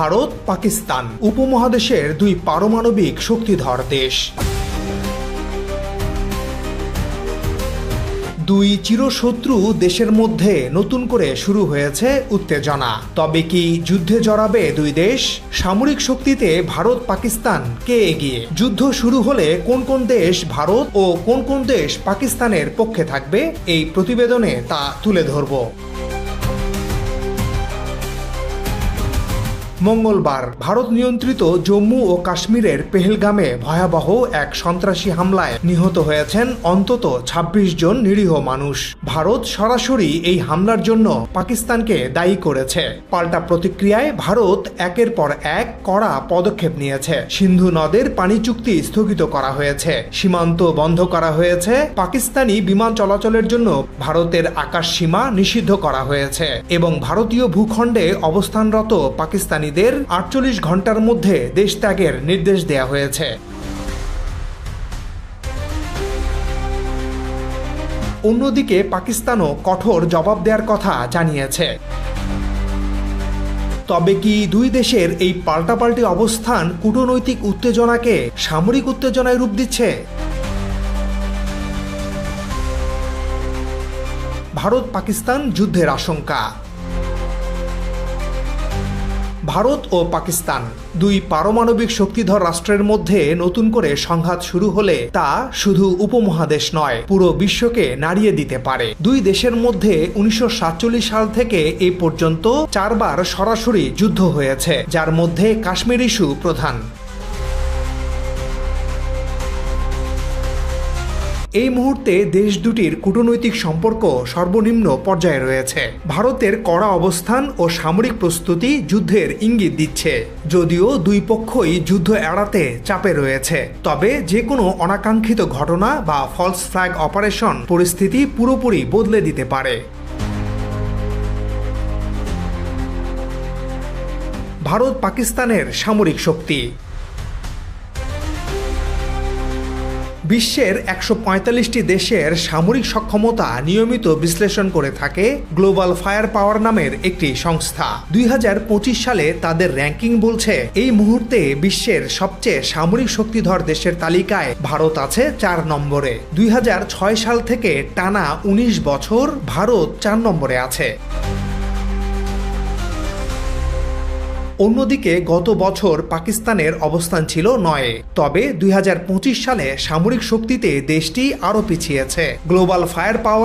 ভারত পাকিস্তান উপমহাদেশের দুই পারমাণবিক শক্তিধর দেশ। দুই চিরশত্রু দেশের মধ্যে নতুন করে শুরু হয়েছে উত্তেজনা। তবে কি যুদ্ধে জড়াবে দুই দেশ? সামরিক শক্তিতে ভারত পাকিস্তান কে এগিয়ে? যুদ্ধ শুরু হলে কোন কোন দেশ ভারত ও কোন কোন দেশ পাকিস্তানের পক্ষে থাকবে, এই প্রতিবেদনে তা তুলে ধরব। মঙ্গলবার ভারত নিয়ন্ত্রিত জম্মু ও কাশ্মীরের পেহেলগামে ভয়াবহ এক সন্ত্রাসী হামলায় নিহত হয়েছেন অন্তত ২৬ জন নিরীহ মানুষ। ভারত সরাসরি এই হামলার জন্য পাকিস্তানকে দায়ী করেছে। পাল্টা প্রতিক্রিয়ায় ভারত একের পর এক কড়া পদক্ষেপ নিয়েছে। সিন্ধু নদের পানি চুক্তি স্থগিত করা হয়েছে, সীমান্ত বন্ধ করা হয়েছে, পাকিস্তানি বিমান চলাচলের জন্য ভারতের আকাশ সীমা নিষিদ্ধ করা হয়েছে এবং ভারতীয় ভূখণ্ডে অবস্থানরত পাকিস্তানি ৪৮ ঘন্টার মধ্যে দেশ ত্যাগের নির্দেশ দেয়া হয়েছে। অন্যদিকে পাকিস্তানও কঠোর জবাব দেওয়ার কথা জানিয়েছে। তবে কি দুই দেশের এই পাল্টাপাল্টি অবস্থান কূটনৈতিক উত্তেজনাকে সামরিক উত্তেজনায় রূপ দিচ্ছে? ভারত পাকিস্তান যুদ্ধের আশঙ্কা। ভারত ও পাকিস্তান দুই পারমাণবিক শক্তিধর রাষ্ট্রের মধ্যে নতুন করে সংঘাত শুরু হলে তা শুধু উপমহাদেশ নয়, পুরো বিশ্বকে নাড়িয়ে দিতে পারে। দুই দেশের মধ্যে ১৯৪৭ সাল থেকে এই পর্যন্ত ৪ বার সরাসরি যুদ্ধ হয়েছে, যার মধ্যে কাশ্মীর ইস্যু প্রধান। এই মুহূর্তে দেশ দুটির কূটনৈতিক সম্পর্ক সর্বনিম্ন পর্যায়ে রয়েছে। ভারতের কড়া অবস্থান ও সামরিক প্রস্তুতি যুদ্ধের ইঙ্গিত দিচ্ছে। যদিও দুই পক্ষই যুদ্ধ এড়াতে চাপে রয়েছে, তবে যে কোনো অনাকাঙ্ক্ষিত ঘটনা বা ফলস ফ্ল্যাগ অপারেশন পরিস্থিতি পুরোপুরি বদলে দিতে পারে। ভারত পাকিস্তানের সামরিক শক্তি। বিশ্বের ১৪৫টি দেশের সামরিক সক্ষমতা নিয়মিত বিশ্লেষণ করে থাকে গ্লোবাল ফায়ার পাওয়ার নামের একটি সংস্থা। ২০২৫ সালে তাদের র্যাঙ্কিং বলছে এই মুহূর্তে বিশ্বের সবচেয়ে সামরিক শক্তিধর দেশের তালিকায় ভারত আছে ৪ নম্বরে। ২০০৬ সাল থেকে টানা ১৯ বছর ভারত ৪ নম্বরে আছে। অন্যদিকে গত বছর পাকিস্তানের অবস্থান ছিল ৯, তবে ২০২৫ সালে সামরিক শক্তিতে দেশটি আরও পিছিয়েছে। গ্লোবাল ফায়ার পাওয়ার